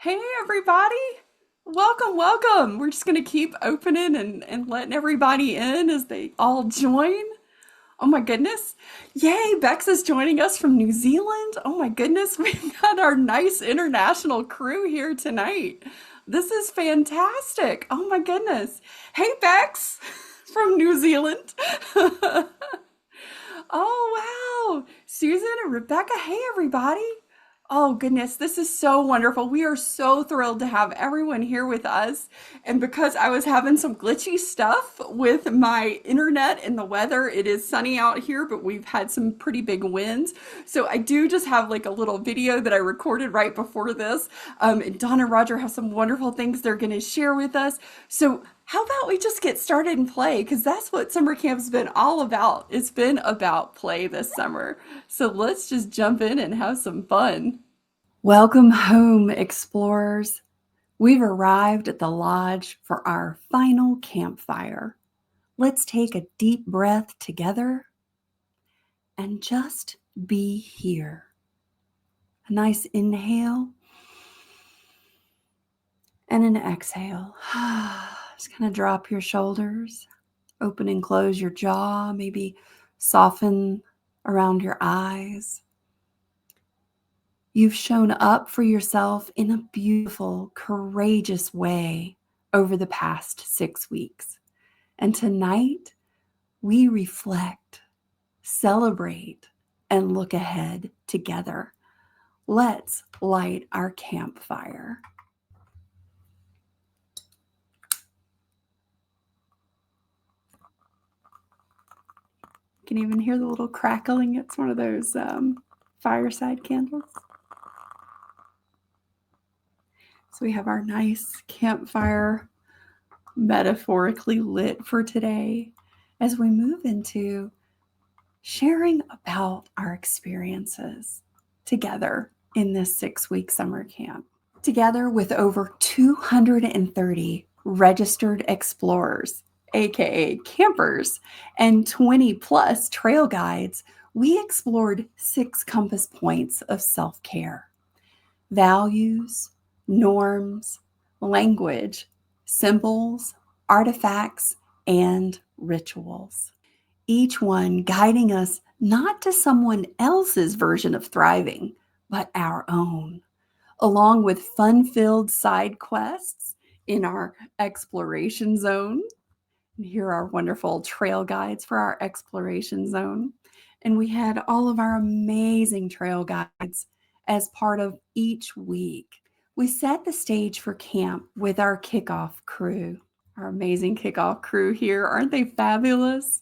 Hey, everybody. Welcome, welcome. We're just going to keep opening and letting everybody in as they all join. Oh my goodness. Yay, Bex is joining us from New Zealand. Oh my goodness, we've got our nice international crew here tonight. This is fantastic. Oh my goodness. Hey, Bex from New Zealand. Oh, wow. Susan and Rebecca. Hey, everybody. Oh, goodness. This is so wonderful. We are so thrilled to have everyone here with us. And because I was having some glitchy stuff with my internet and the weather, it is sunny out here, but we've had some pretty big winds. So I do just have like a little video that I recorded right before this. And Don and Roger have some wonderful things they're going to share with us. So how about we just get started and play? Because that's what summer camp's been all about. It's been about play this summer. So let's just jump in and have some fun. Welcome home, explorers. We've arrived at the lodge for our final campfire. Let's take a deep breath together and just be here. A nice inhale and an exhale. Just kind of drop your shoulders, open and close your jaw, maybe soften around your eyes. You've shown up for yourself in a beautiful, courageous way over the past 6 weeks. And tonight, we reflect, celebrate, and look ahead together. Let's light our campfire. You can even hear the little crackling. It's one of those fireside candles. So we have our nice campfire metaphorically lit for today as we move into sharing about our experiences together in this 6-week summer camp. Together with over 230 registered explorers, aka campers, and 20 plus trail guides, we explored 6 compass points of self-care: values, norms, language, symbols, artifacts, and rituals. Each one guiding us not to someone else's version of thriving, but our own, along with fun-filled side quests in our exploration zone. And here are wonderful trail guides for our exploration zone. And we had all of our amazing trail guides as part of each week. We set the stage for camp with our kickoff crew, our amazing kickoff crew here. Aren't they fabulous?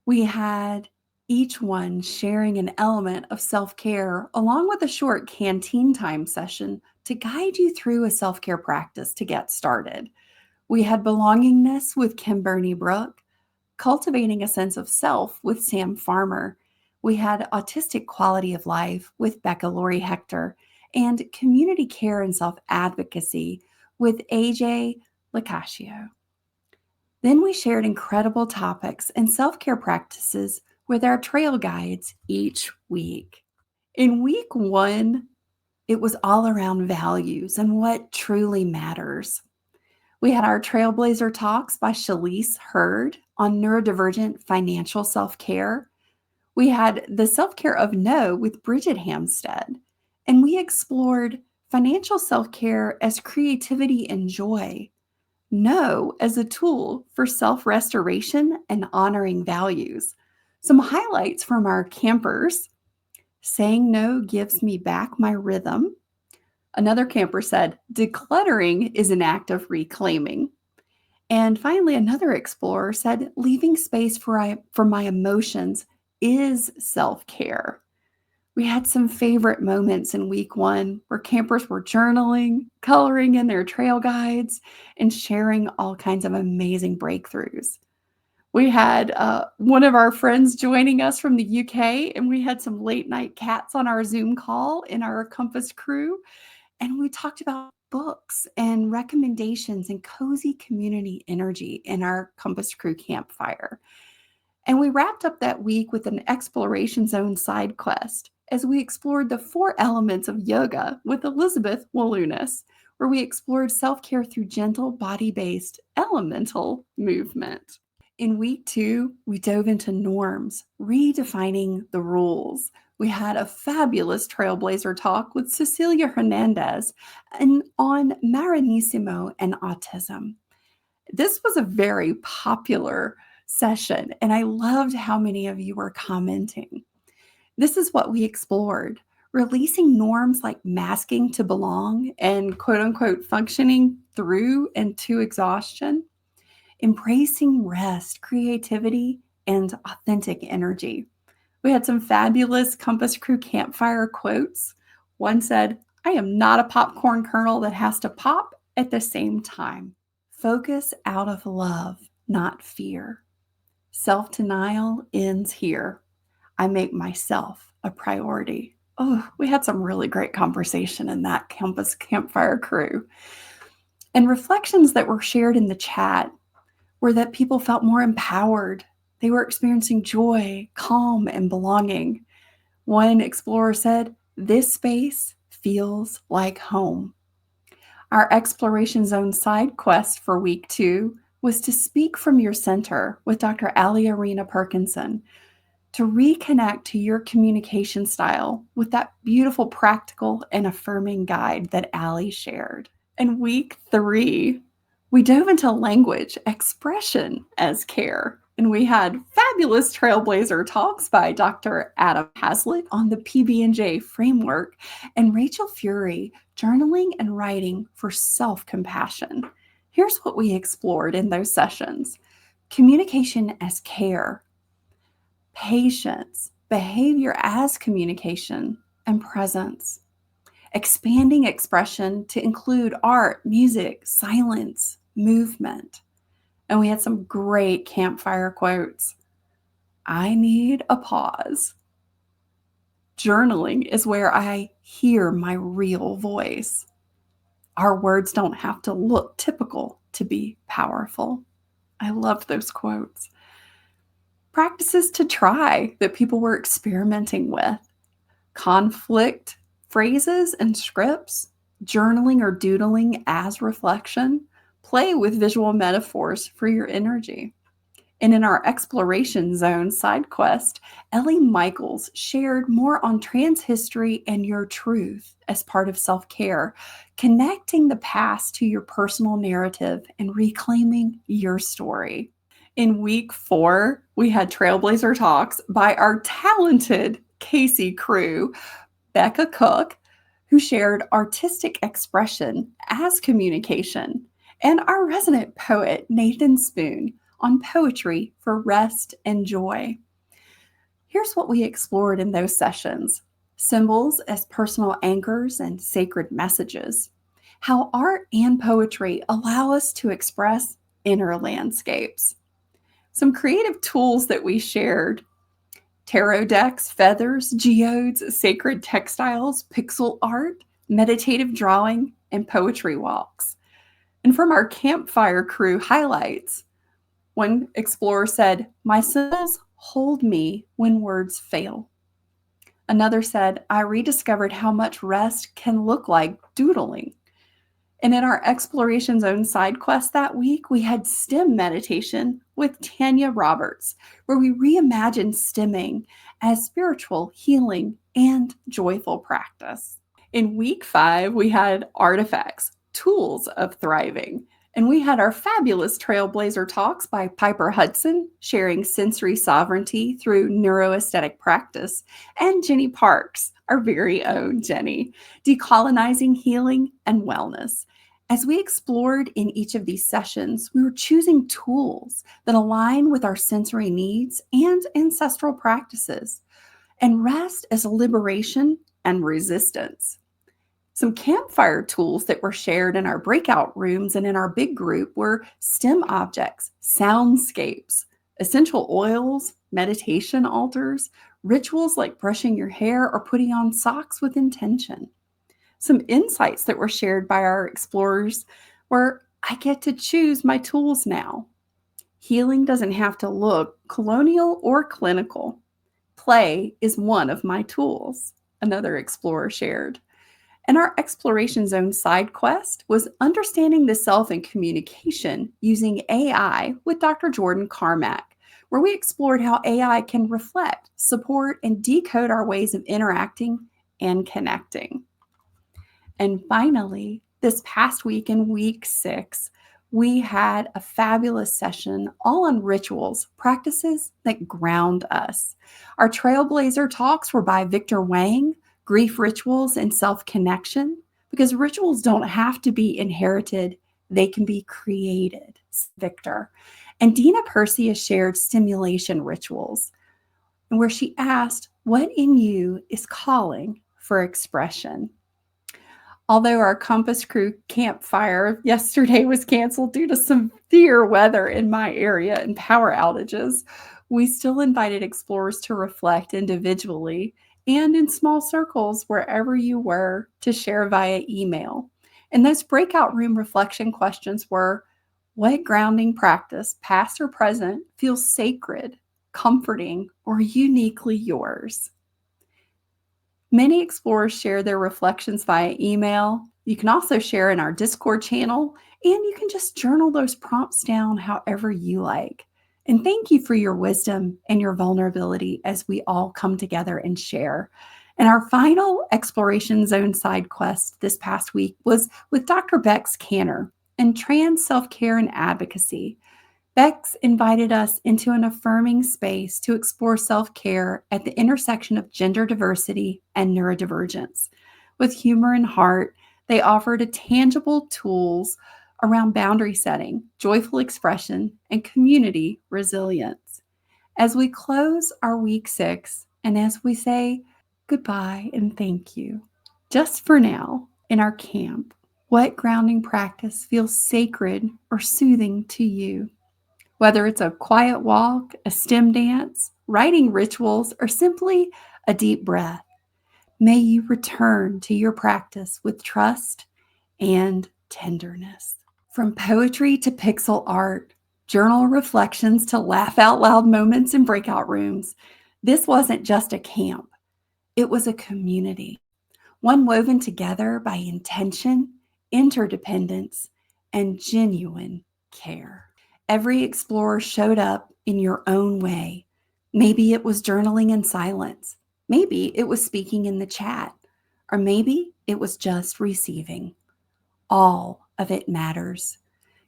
We had each one sharing an element of self-care along with a short canteen time session to guide you through a self-care practice to get started. We had belongingness with Kim Burney Brook, cultivating a sense of self with Sam Farmer. We had autistic quality of life with Becca Lori Hector, and community care and self-advocacy with AJ Lacascio. Then we shared incredible topics and self-care practices with our trail guides each week. In week 1, it was all around values and what truly matters. We had our Trailblazer Talks by Shalise Hurd on neurodivergent financial self-care. We had the self-care of no with Bridget Hamstead, and we explored financial self-care as creativity and joy, no as a tool for self-restoration and honoring values. Some highlights from our campers: saying no gives me back my rhythm. Another camper said, decluttering is an act of reclaiming. And finally, another explorer said, leaving space for my emotions is self-care. We had some favorite moments in week 1 where campers were journaling, coloring in their trail guides, and sharing all kinds of amazing breakthroughs. We had one of our friends joining us from the UK, and we had some late night cats on our Zoom call in our Compass crew. And we talked about books and recommendations and cozy community energy in our Compass Crew Campfire. And we wrapped up that week with an exploration zone side quest as we explored the 4 elements of yoga with Elizabeth Walunas, where we explored self-care through gentle body-based elemental movement. In week 2, we dove into norms, redefining the rules. We had a fabulous trailblazer talk with Cecilia Hernandez on Maranissimo and autism. This was a very popular session, and I loved how many of you were commenting. This is what we explored, releasing norms like masking to belong and quote unquote functioning through and to exhaustion, embracing rest, creativity, and authentic energy. We had some fabulous Compass Crew Campfire quotes. One said, "I am not a popcorn kernel that has to pop at the same time." Focus out of love, not fear. Self-denial ends here. I make myself a priority. Oh, we had some really great conversation in that Compass Campfire crew. And reflections that were shared in the chat were that people felt more empowered. They were experiencing joy, calm, and belonging. One explorer said, "This space feels like home." Our exploration zone side quest for week 2 was to speak from your center with Dr. Ali Arena Perkinson, to reconnect to your communication style with that beautiful, practical, and affirming guide that Ali shared. In week 3, we dove into language expression as care, and we had fabulous trailblazer talks by Dr. Adam Hazlitt on the PB&J framework and Rachel Fury, journaling and writing for self-compassion. Here's what we explored in those sessions: communication as care, patience, behavior as communication, and presence. Expanding expression to include art, music, silence, movement. And we had some great campfire quotes. I need a pause. Journaling is where I hear my real voice. Our words don't have to look typical to be powerful. I loved those quotes. Practices to try that people were experimenting with: conflict phrases and scripts, journaling or doodling as reflection, play with visual metaphors for your energy. And in our exploration zone side quest, Ellie Michaels shared more on trans history and your truth as part of self-care, connecting the past to your personal narrative and reclaiming your story. In week 4, we had trailblazer talks by our talented CASY crew, Becca Cook, who shared artistic expression as communication, and our resident poet, Nathan Spoon, on poetry for rest and joy. Here's what we explored in those sessions: symbols as personal anchors and sacred messages, how art and poetry allow us to express inner landscapes. Some creative tools that we shared: tarot decks, feathers, geodes, sacred textiles, pixel art, meditative drawing, and poetry walks. And from our campfire crew highlights, one explorer said, "My symbols hold me when words fail." Another said, "I rediscovered how much rest can look like doodling." And in our exploration zone side quest that week, we had STEM meditation with Tanya Roberts, where we reimagined stimming as spiritual, healing, and joyful practice. In week 5, we had artifacts, tools of thriving. And we had our fabulous trailblazer talks by Piper Hudson, sharing sensory sovereignty through neuroaesthetic practice, and Jenny Parks, our very own Jenny, decolonizing healing and wellness. As we explored in each of these sessions, we were choosing tools that align with our sensory needs and ancestral practices, and rest as liberation and resistance. Some campfire tools that were shared in our breakout rooms and in our big group were STEM objects, soundscapes, essential oils, meditation altars, rituals like brushing your hair or putting on socks with intention. Some insights that were shared by our explorers were, I get to choose my tools now. Healing doesn't have to look colonial or clinical. Play is one of my tools. another explorer shared. And our exploration zone side quest was understanding the self and communication using AI with Dr. Jordan Carmack, where we explored how AI can reflect, support, and decode our ways of interacting and connecting. And finally, this past week in week 6, we had a fabulous session all on rituals, practices that ground us. Our trailblazer talks were by Victor Wang, Grief Rituals and Self-Connection, because rituals don't have to be inherited, they can be created, Victor. And Dina Perseus shared stimulation rituals, where she asked, what in you is calling for expression? Although our Compass Crew campfire yesterday was canceled due to severe weather in my area and power outages, we still invited explorers to reflect individually and in small circles wherever you were to share via email. And those breakout room reflection questions were, what grounding practice, past or present, feels sacred, comforting, or uniquely yours? Many explorers share their reflections via email. You can also share in our Discord channel, and you can just journal those prompts down however you like. And thank you for your wisdom and your vulnerability as we all come together and share. And our final exploration zone side quest this past week was with Dr. Bex Canner and trans self-care and advocacy. Bex invited us into an affirming space to explore self-care at the intersection of gender diversity and neurodivergence. With humor and heart, they offered tangible tools around boundary setting, joyful expression, and community resilience. As we close our week 6, and as we say goodbye and thank you, just for now in our camp, what grounding practice feels sacred or soothing to you? Whether it's a quiet walk, a stem dance, writing rituals, or simply a deep breath, may you return to your practice with trust and tenderness. From poetry to pixel art, journal reflections to laugh out loud moments in breakout rooms, this wasn't just a camp, it was a community, one woven together by intention, interdependence, and genuine care. Every explorer showed up in your own way. Maybe it was journaling in silence. Maybe it was speaking in the chat. Or maybe it was just receiving. All of it matters.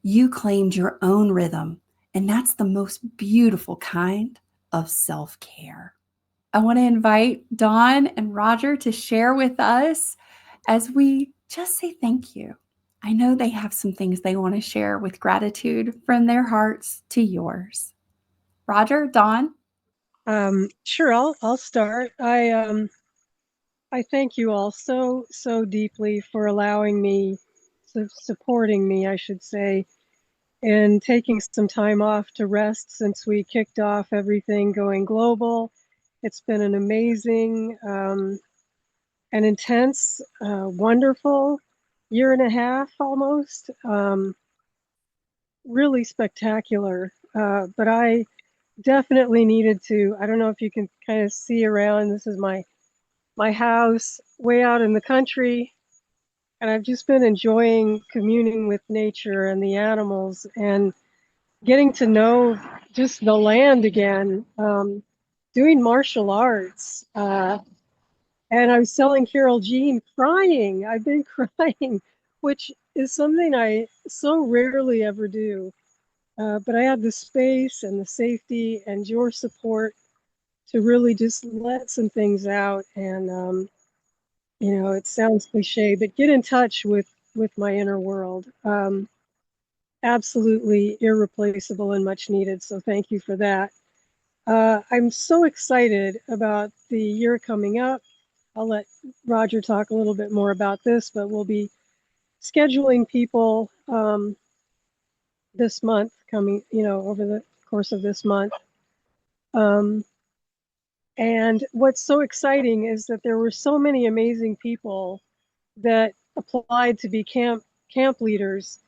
You claimed your own rhythm, and that's the most beautiful kind of self-care. I want to invite Dawn and Roger to share with us as we just say thank you. I know they have some things they want to share with gratitude from their hearts to yours. Roger, Dawn? Sure, I'll start. I thank you all so deeply for allowing me, supporting me, I should say, and taking some time off to rest since we kicked off everything going global. It's been an amazing and intense, wonderful year and a half almost. Really spectacular. But I definitely needed to, I don't know if you can kind of see around, this is my house way out in the country, and I've just been enjoying communing with nature and the animals and getting to know just the land again, doing martial arts. And I was telling Carole Jean, crying. I've been crying, which is something I so rarely ever do. But I had the space and the safety and your support to really just let some things out. And, you know, it sounds cliche, but get in touch with my inner world. Absolutely irreplaceable and much needed. So thank you for that. I'm so excited about the year coming up. I'll let Roger talk a little bit more about this, but we'll be scheduling people this month coming, you know, over the course of this month. And what's so exciting is that there were so many amazing people that applied to be camp leaders.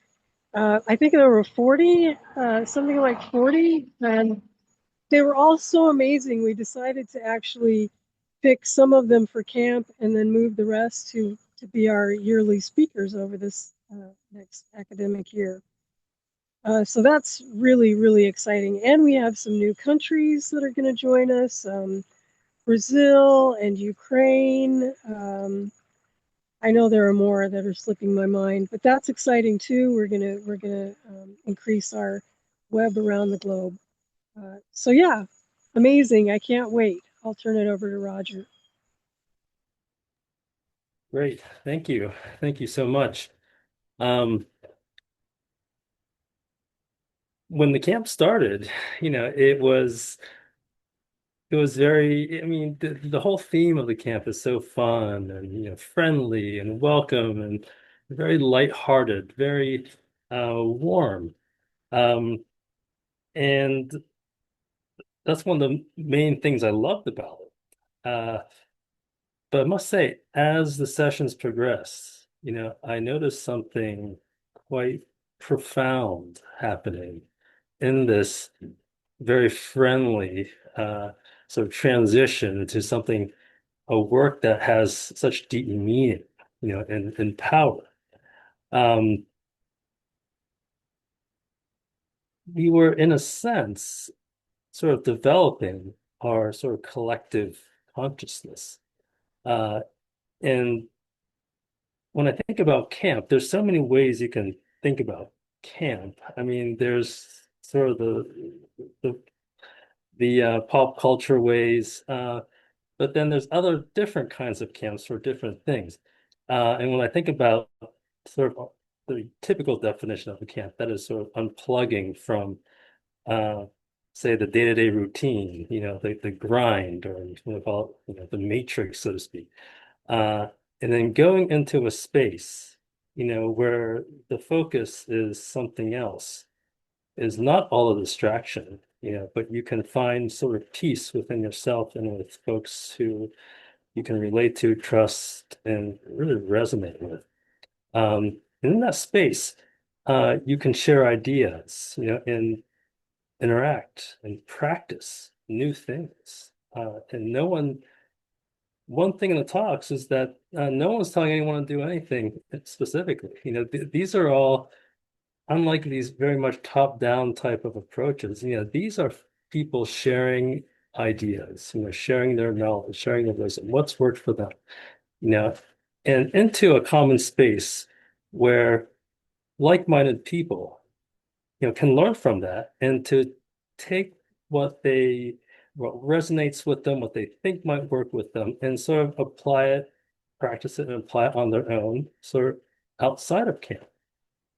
I think there were 40, something like 40, and they were all so amazing. We decided to actually pick some of them for camp and then move the rest to be our yearly speakers over this next academic year. So that's really, really exciting. And we have some new countries that are going to join us, Brazil and Ukraine. I know there are more that are slipping my mind, but that's exciting too. We're gonna increase our web around the globe. So yeah, amazing. I can't wait. I'll turn it over to Roger. Great. Thank you. Thank you so much. Um, when the camp started, it was very, I mean, the whole theme of the camp is so fun and, friendly and welcome and very lighthearted, very warm. Um, and that's one of the main things I loved about it. But I must say, as the sessions progressed, I noticed something quite profound happening in this very friendly sort of transition to something, a work that has such deep meaning, and power. Um, we were, in a sense, sort of developing our sort of collective consciousness. Uh, and when I think about camp, there's so many ways you can think about camp. I mean, there's sort of the pop culture ways, but then there's other different kinds of camps for different things. And when I think about sort of the typical definition of a camp, that is sort of unplugging from, uh, say, the day-to-day routine, the grind, or call it, the matrix, so to speak. Uh, and then going into a space, where the focus is something else, is not all a distraction, but you can find sort of peace within yourself and with folks who you can relate to, trust, and really resonate with. And in that space, you can share ideas, and interact and practice new things. And one thing in the talks is that no one's telling anyone to do anything specifically. These are all, unlike these very much top-down type of approaches, these are people sharing ideas, sharing their knowledge, sharing their wisdom, what's worked for them, you know, and into a common space where like-minded people, can learn from that and to take what resonates with them, what they think might work with them, and sort of apply it, practice it, and apply it on their own, sort of outside of camp.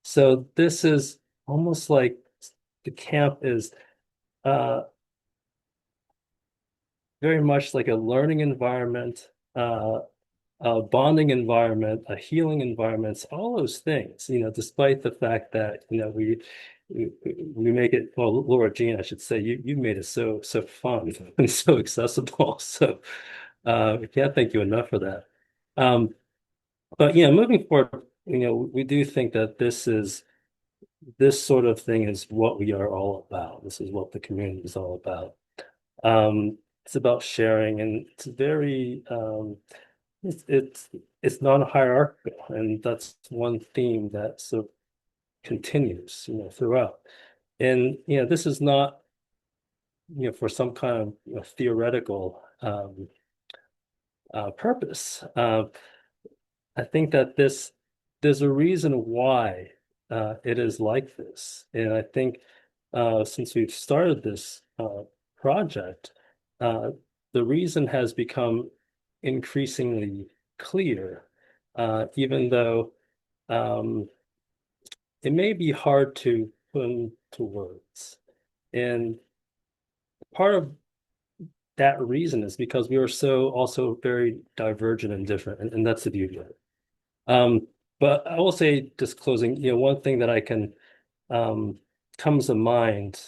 So this is almost like the camp is uh, very much like a learning environment, a bonding environment, a healing environment, all those things, despite the fact that, we make it, well, Laura Jean, I should say, you made it so fun and so accessible. So we can't thank you enough for that. But moving forward, we do think that this sort of thing is what we are all about. This is what the community is all about. It's about sharing, and it's very it's it's non-hierarchical, and that's one theme that sort of continues, throughout. And this is not, for some kind of theoretical purpose. I think that there's a reason why it is like this, and I think since we've started this project, uh, the reason has become increasingly clear, even though um, it may be hard to put into words. And part of that reason is because we are so also very divergent and different, and that's the beauty of it. But I will say, just closing, one thing that I can comes to mind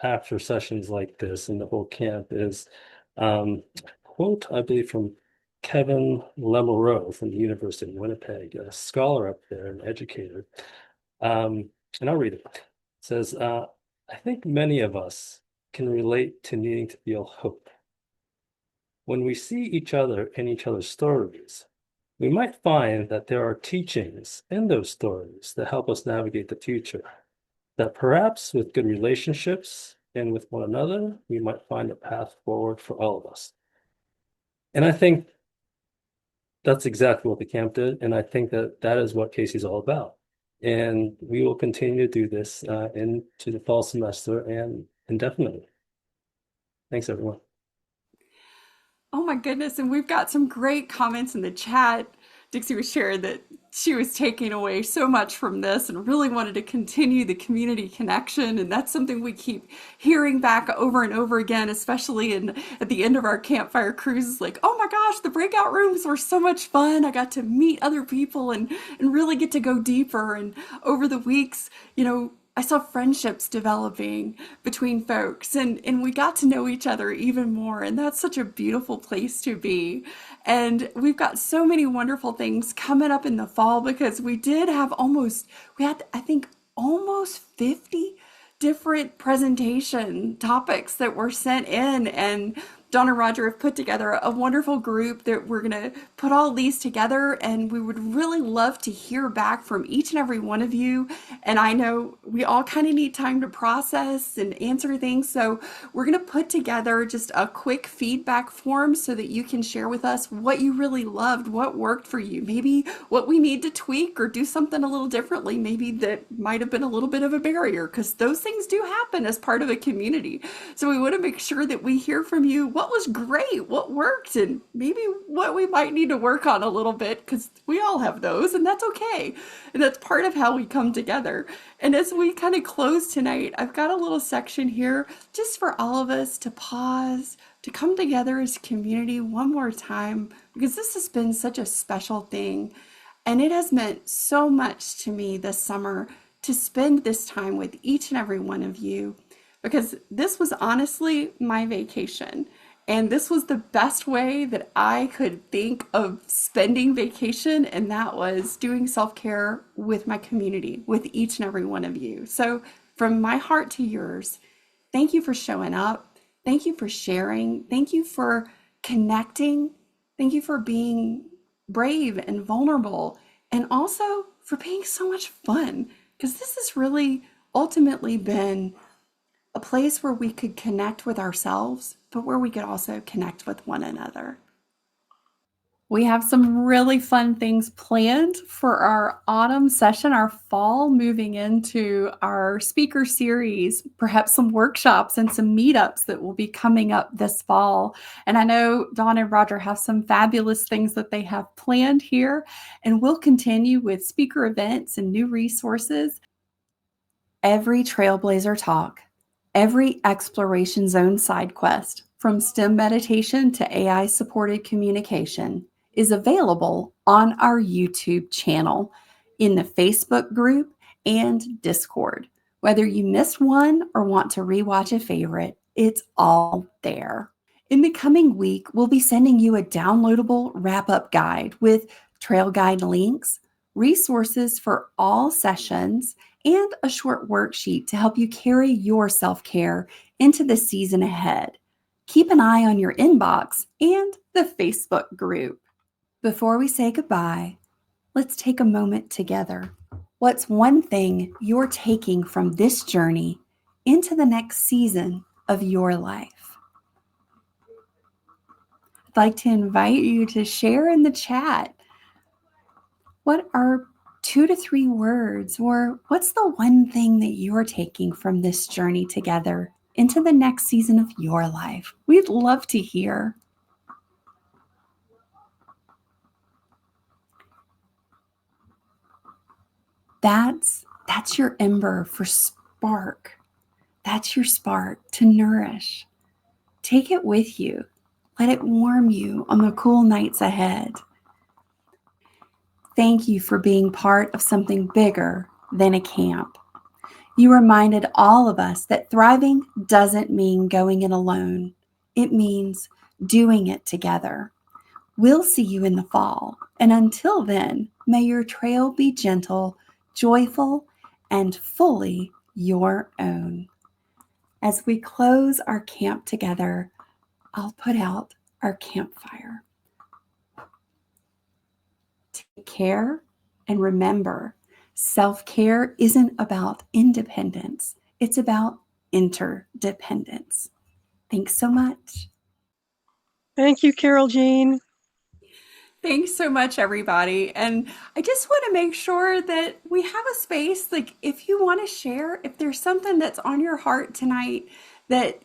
after sessions like this and the whole camp is a quote, I believe, from Kevin Lemoreau from the University of Winnipeg, a scholar up there, an educator. And I'll read it. It says, I think many of us can relate to needing to feel hope. when we see each other in each other's stories, we might find that there are teachings in those stories that help us navigate the future. That perhaps with good relationships and with one another, we might find a path forward for all of us. And I think that's exactly what the camp did. And I think that that is what CASY's all about. And we will continue to do this into the fall semester and indefinitely. Thanks, everyone. Oh my goodness. And we've got some great comments in the chat. Dixie was sharing that she was taking away so much from this and really wanted to continue the community connection. And that's something we keep hearing back over and over again, especially at the end of our campfire cruises. Like, oh my gosh, the breakout rooms were so much fun. I got to meet other people and really get to go deeper. And over the weeks, I saw friendships developing between folks and we got to know each other even more. And that's such a beautiful place to be. And we've got so many wonderful things coming up in the fall because we had, I think, almost 50 different presentation topics that were sent in. And Don and Roger have put together a wonderful group that we're going to put all these together, and we would really love to hear back from each and every one of you. And I know we all kind of need time to process and answer things, so we're going to put together just a quick feedback form so that you can share with us what you really loved, what worked for you, maybe what we need to tweak or do something a little differently, maybe that might have been a little bit of a barrier, because those things do happen as part of a community. So we want to make sure that we hear from you what was great, what worked, and maybe what we might need to work on a little bit, because we all have those, and that's okay. And that's part of how we come together. And as we kind of close tonight, I've got a little section here just for all of us to pause, to come together as a community one more time, because this has been such a special thing. And it has meant so much to me this summer to spend this time with each and every one of you, because this was honestly my vacation. And this was the best way that I could think of spending vacation, and that was doing self-care with my community, with each and every one of you. So from my heart to yours, thank you for showing up. Thank you for sharing. Thank you for connecting. Thank you for being brave and vulnerable, and also for being so much fun, because this has really ultimately been a place where we could connect with ourselves, but where we could also connect with one another. We have some really fun things planned for our autumn session, our fall, moving into our speaker series, perhaps some workshops and some meetups that will be coming up this fall. And I know Dawn and Roger have some fabulous things that they have planned here, and we'll continue with speaker events and new resources. Every Trailblazer talk, every Exploration Zone side quest, from STEM meditation to AI-supported communication, is available on our YouTube channel, in the Facebook group, and Discord. Whether you missed one or want to rewatch a favorite, it's all there. In the coming week, we'll be sending you a downloadable wrap-up guide with trail guide links, resources for all sessions, and a short worksheet to help you carry your self-care into the season ahead. Keep an eye on your inbox and the Facebook group. Before we say goodbye, let's take a moment together. What's one thing you're taking from this journey into the next season of your life? I'd like to invite you to share in the chat. What are 2 to 3 words, or what's the one thing that you're taking from this journey together into the next season of your life? We'd love to hear. That's your ember for spark. That's your spark to nourish. Take it with you. Let it warm you on the cool nights ahead. Thank you for being part of something bigger than a camp. You reminded all of us that thriving doesn't mean going it alone. It means doing it together. We'll see you in the fall. And until then, may your trail be gentle, joyful, and fully your own. As we close our camp together, I'll put out our campfire. Take care and remember, self-care isn't about independence. It's about interdependence. Thanks so much. Thank you, Carole Jean. Thanks so much, everybody. And I just want to make sure that we have a space. Like, if you want to share, if there's something that's on your heart tonight that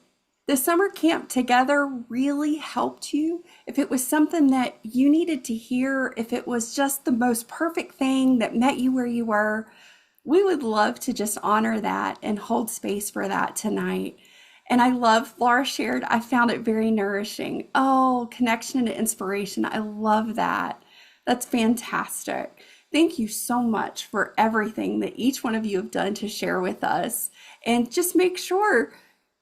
the summer camp together really helped you, if it was something that you needed to hear, if it was just the most perfect thing that met you where you were, we would love to just honor that and hold space for that tonight. And I love Laura shared, I found it very nourishing. Oh, connection and inspiration. I love that. That's fantastic. Thank you so much for everything that each one of you have done to share with us. And just make sure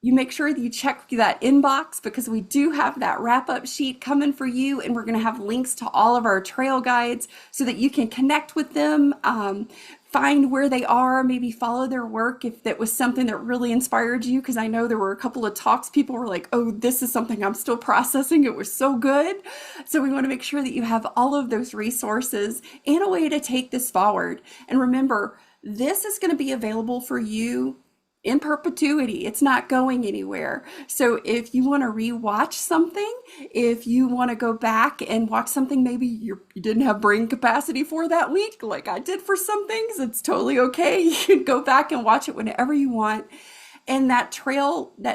that you check that inbox because we do have that wrap up sheet coming for you. And we're going to have links to all of our trail guides so that you can connect with them, find where they are, maybe follow their work if that was something that really inspired you. Because I know there were a couple of talks, people were like, oh, this is something I'm still processing. It was so good. So we want to make sure that you have all of those resources and a way to take this forward. And remember, this is going to be available for you in perpetuity. It's not going anywhere. So if you want to rewatch something, if you want to go back and watch something maybe you didn't have brain capacity for that week, like I did for some things, it's totally okay. You can go back and watch it whenever you want. And that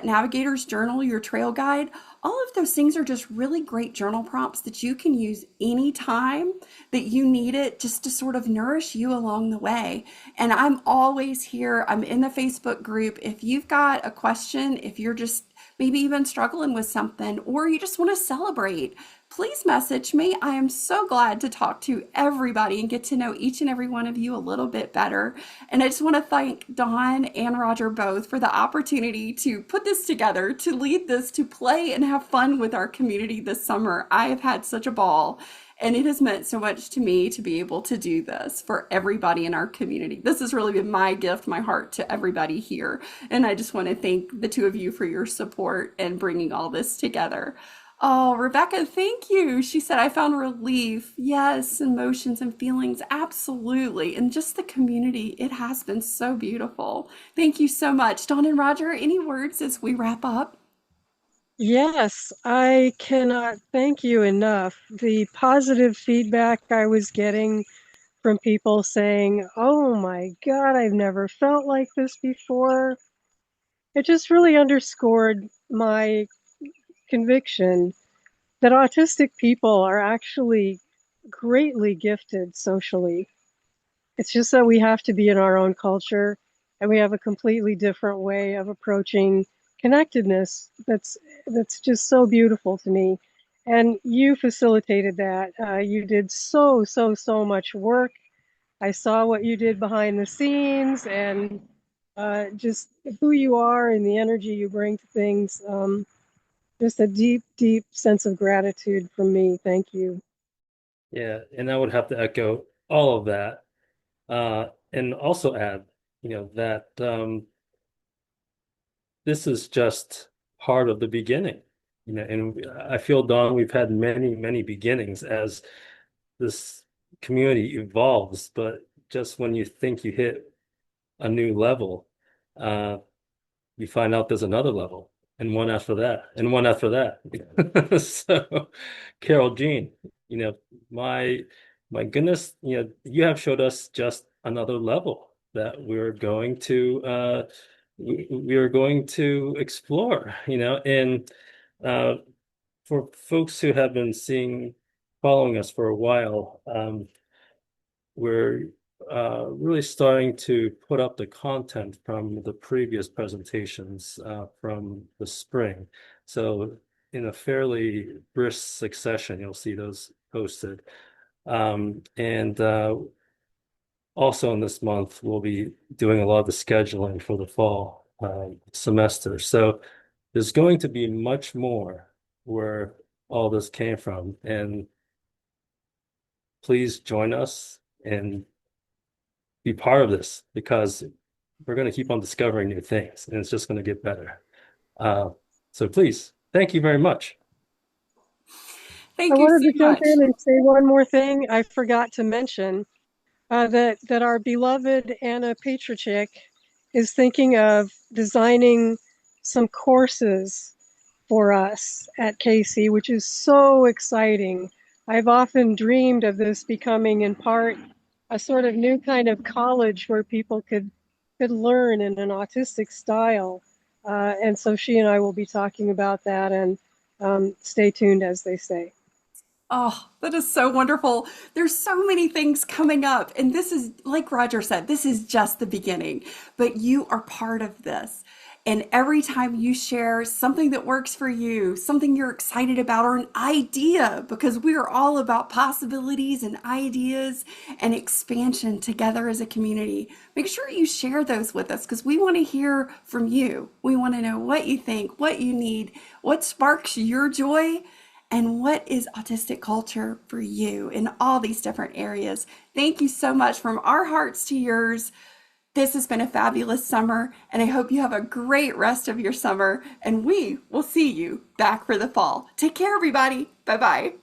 navigator's journal, your trail guide, all of those things are just really great journal prompts that you can use anytime that you need it just to sort of nourish you along the way. And I'm always here. I'm in the Facebook group. If you've got a question, if you're just maybe even struggling with something, or you just want to celebrate, please message me. I am so glad to talk to everybody and get to know each and every one of you a little bit better. And I just want to thank Dawn and Roger both for the opportunity to put this together, to lead this, to play and have fun with our community this summer. I have had such a ball. And it has meant so much to me to be able to do this for everybody in our community. This has really been my gift, my heart to everybody here. And I just want to thank the two of you for your support and bringing all this together. Oh, Rebecca, thank you. She said, I found relief. Yes, emotions and feelings. Absolutely. And just the community, it has been so beautiful. Thank you so much. Dawn and Roger, any words as we wrap up? Yes, I cannot thank you enough. The positive feedback I was getting from people saying, oh my God, I've never felt like this before. It just really underscored my conviction that autistic people are actually greatly gifted socially. It's just that we have to be in our own culture and we have a completely different way of approaching connectedness that's just so beautiful to me. And you facilitated that. You did so much work. I saw what you did behind the scenes and just who you are and the energy you bring to things. Just a deep sense of gratitude from me. Thank you. Yeah, and I would have to echo all of that. And also add, that this is just part of the beginning. And I feel, Dawn, we've had many beginnings as this community evolves, but just when you think you hit a new level, uh, you find out there's another level, and one after that, and one after that. So, Carole Jean, you know, my my goodness, you have showed us just another level that we're going to explore, and uh, for folks who have been following us for a while, we're really starting to put up the content from the previous presentations from the spring. So in a fairly brisk succession, you'll see those posted. And also in this month, we'll be doing a lot of the scheduling for the fall semester. So there's going to be much more where all this came from. And please join us and be part of this because we're going to keep on discovering new things and it's just going to get better. Uh, so please, thank you very much. I Thank you wanted so to jump much. in and say one more thing I forgot to mention. That our beloved Anna Petrachik is thinking of designing some courses for us at CASY, which is so exciting. I've often dreamed of this becoming in part a sort of new kind of college where people could learn in an autistic style. And so she and I will be talking about that, and stay tuned, as they say. Oh, that is so wonderful. There's so many things coming up. And this is, like Roger said, this is just the beginning, but you are part of this. And every time you share something that works for you, something you're excited about, or an idea, because we are all about possibilities and ideas and expansion together as a community, make sure you share those with us because we want to hear from you. We want to know what you think, what you need, what sparks your joy, and what is autistic culture for you in all these different areas. Thank you so much from our hearts to yours. This has been a fabulous summer, and I hope you have a great rest of your summer, and we will see you back for the fall. Take care, everybody. Bye bye.